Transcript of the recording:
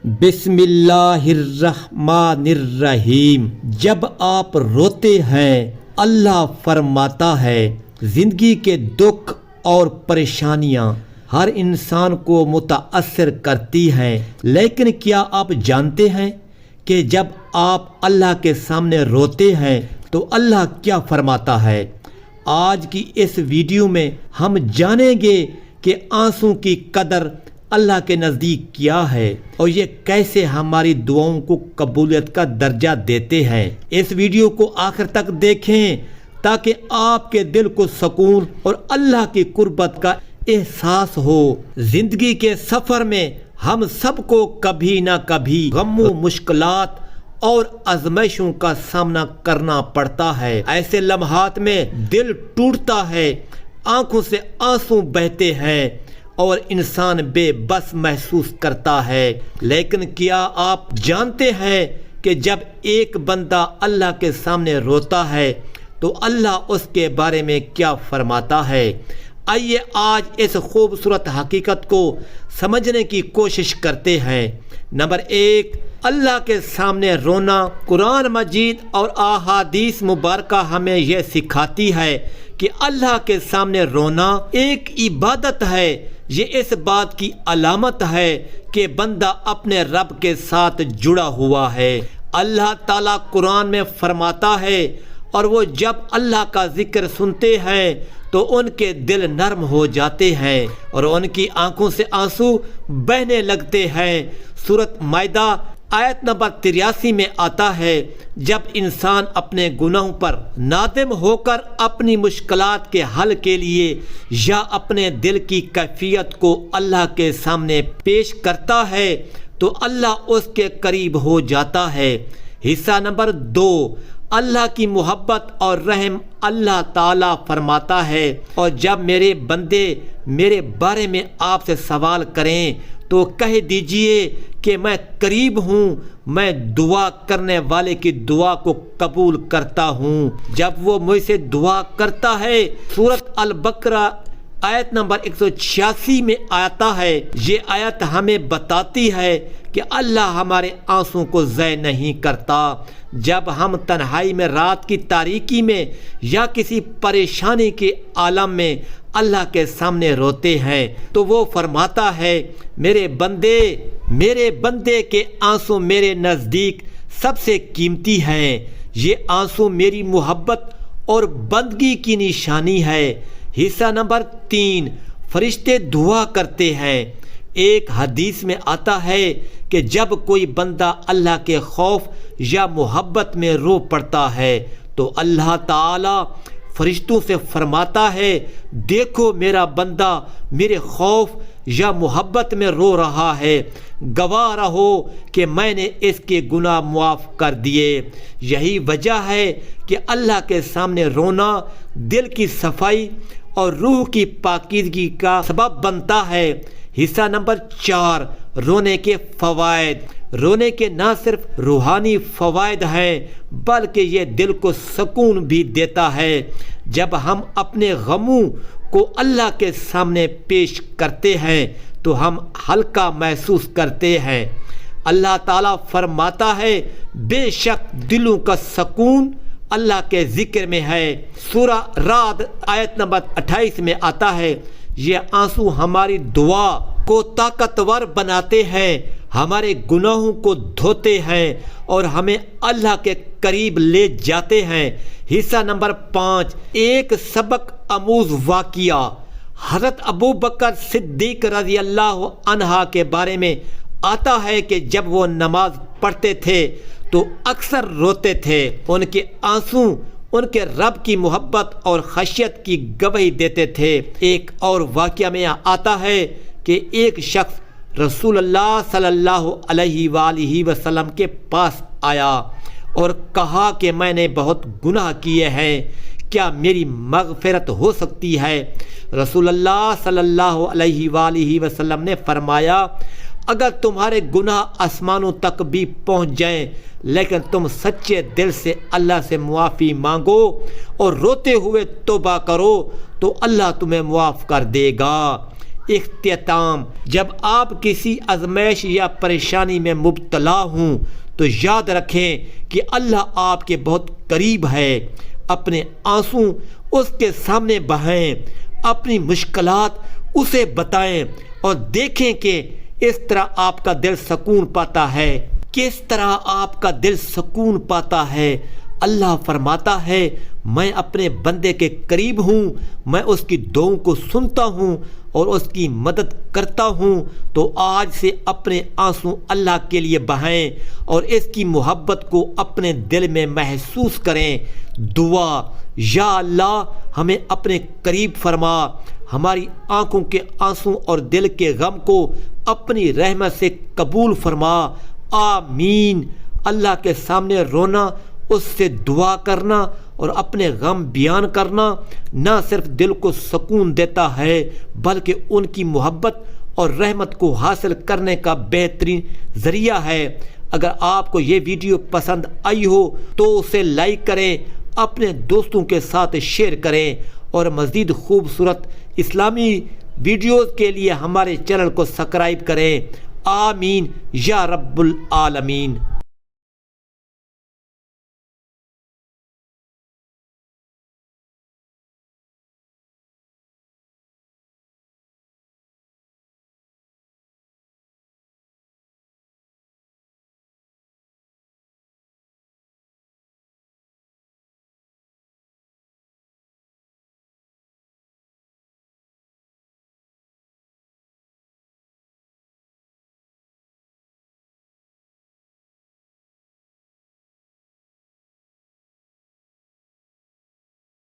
بسم اللہ الرحمن الرحیم۔ جب آپ روتے ہیں اللہ فرماتا ہے زندگی کے دکھ اور پریشانیاں ہر انسان کو متاثر کرتی ہیں، لیکن کیا آپ جانتے ہیں کہ جب آپ اللہ کے سامنے روتے ہیں تو اللہ کیا فرماتا ہے؟ آج کی اس ویڈیو میں ہم جانیں گے کہ آنسو کی قدر اللہ کے نزدیک کیا ہے اور یہ کیسے ہماری دعاؤں کو قبولیت کا درجہ دیتے ہیں۔ اس ویڈیو کو آخر تک دیکھیں تاکہ آپ کے دل کو سکون اور اللہ کی قربت کا احساس ہو۔ زندگی کے سفر میں ہم سب کو کبھی نہ کبھی غم و مشکلات اور آزمائشوں کا سامنا کرنا پڑتا ہے۔ ایسے لمحات میں دل ٹوٹتا ہے، آنکھوں سے آنسو بہتے ہیں اور انسان بے بس محسوس کرتا ہے، لیکن کیا آپ جانتے ہیں کہ جب ایک بندہ اللہ کے سامنے روتا ہے تو اللہ اس کے بارے میں کیا فرماتا ہے؟ آئیے آج اس خوبصورت حقیقت کو سمجھنے کی کوشش کرتے ہیں۔ نمبر 1، اللہ کے سامنے رونا۔ قرآن مجید اور احادیث مبارکہ ہمیں یہ سکھاتی ہے کہ اللہ کے سامنے رونا ایک عبادت ہے۔ یہ اس بات کی علامت ہے کہ بندہ اپنے رب کے ساتھ جڑا ہوا ہے۔ اللہ تعالیٰ قرآن میں فرماتا ہے، اور وہ جب اللہ کا ذکر سنتے ہیں تو ان کے دل نرم ہو جاتے ہیں اور ان کی آنکھوں سے آنسو بہنے لگتے ہیں۔ سورۃ مائدہ آیت نمبر 83 میں آتا ہے، جب انسان اپنے گناہوں پر نادم ہو کر اپنی مشکلات کے حل کے لیے یا اپنے دل کی کیفیت کو اللہ کے سامنے پیش کرتا ہے تو اللہ اس کے قریب ہو جاتا ہے۔ حصہ نمبر 2، اللہ کی محبت اور رحم۔ اللہ تعالیٰ فرماتا ہے، اور جب میرے بندے میرے بارے میں آپ سے سوال کریں تو کہہ دیجئے کہ میں قریب ہوں، میں دعا کرنے والے کی دعا کو قبول کرتا ہوں۔ جب وہ مجھ سے دعا کرتا ہے، سورۃ البقرہ آیت نمبر 186 میں آتا ہے۔ یہ آیت ہمیں بتاتی ہے کہ اللہ ہمارے آنسوں کو ضائع نہیں کرتا۔ جب ہم تنہائی میں رات کی تاریکی میں یا کسی پریشانی کے عالم میں اللہ کے سامنے روتے ہیں تو وہ فرماتا ہے، میرے بندے کے آنسو میرے نزدیک سب سے قیمتی ہیں۔ یہ آنسو میری محبت اور بندگی کی نشانی ہے۔ حصہ نمبر 3، فرشتے دعا کرتے ہیں۔ ایک حدیث میں آتا ہے کہ جب کوئی بندہ اللہ کے خوف یا محبت میں رو پڑتا ہے تو اللہ تعالی فرشتوں سے فرماتا ہے، دیکھو میرا بندہ میرے خوف یا محبت میں رو رہا ہے، گواہ رہو کہ میں نے اس کے گناہ معاف کر دیے۔ یہی وجہ ہے کہ اللہ کے سامنے رونا دل کی صفائی اور روح کی پاکیزگی کا سبب بنتا ہے۔ حصہ نمبر 4، رونے کے فوائد۔ رونے کے نہ صرف روحانی فوائد ہیں بلکہ یہ دل کو سکون بھی دیتا ہے۔ جب ہم اپنے غموں کو اللہ کے سامنے پیش کرتے ہیں تو ہم ہلکا محسوس کرتے ہیں۔ اللہ تعالیٰ فرماتا ہے، بے شک دلوں کا سکون اللہ کے ذکر میں ہے۔ سورہ رعد آیت نمبر 28 میں آتا ہے، یہ آنسو ہماری دعا کو طاقتور بناتے ہیں، ہمارے گناہوں کو دھوتے ہیں اور ہمیں اللہ کے قریب لے جاتے ہیں۔ حصہ نمبر 5، ایک سبق آموز واقعہ۔ حضرت ابوبکر صدیق رضی اللہ عنہ کے بارے میں آتا ہے کہ جب وہ نماز پڑھتے تھے تو اکثر روتے تھے۔ ان کے آنسو ان کے رب کی محبت اور خشیت کی گواہی دیتے تھے۔ ایک اور واقعہ میں آتا ہے کہ ایک شخص رسول اللہ صلی اللہ علیہ وآلہ وسلم کے پاس آیا اور کہا کہ میں نے بہت گناہ کیے ہیں، کیا میری مغفرت ہو سکتی ہے؟ رسول اللہ صلی اللہ علیہ وآلہ وسلم نے فرمایا، اگر تمہارے گناہ آسمانوں تک بھی پہنچ جائیں لیکن تم سچے دل سے اللہ سے معافی مانگو اور روتے ہوئے توبہ کرو تو اللہ تمہیں معاف کر دے گا۔ اختتام، جب آپ کسی آزمائش یا پریشانی میں مبتلا ہوں تو یاد رکھیں کہ اللہ آپ کے بہت قریب ہے۔ اپنے آنسو اس کے سامنے بہائیں، اپنی مشکلات اسے بتائیں اور دیکھیں کہ اس طرح آپ کا دل سکون پاتا ہے، کس طرح آپ کا دل سکون پاتا ہے۔ اللہ فرماتا ہے میں اپنے بندے کے قریب ہوں، میں اس کی دعاؤں کو سنتا ہوں اور اس کی مدد کرتا ہوں۔ تو آج سے اپنے آنسو اللہ کے لیے بہائیں اور اس کی محبت کو اپنے دل میں محسوس کریں۔ دعا: یا اللہ ہمیں اپنے قریب فرما، ہماری آنکھوں کے آنسو اور دل کے غم کو اپنی رحمت سے قبول فرما، آمین۔ اللہ کے سامنے رونا، اس سے دعا کرنا اور اپنے غم بیان کرنا نہ صرف دل کو سکون دیتا ہے بلکہ ان کی محبت اور رحمت کو حاصل کرنے کا بہترین ذریعہ ہے۔ اگر آپ کو یہ ویڈیو پسند آئی ہو تو اسے لائک کریں، اپنے دوستوں کے ساتھ شیئر کریں اور مزید خوبصورت اسلامی ویڈیوز کے لیے ہمارے چینل کو سبسکرائب کریں۔ آمین یا رب العالمین۔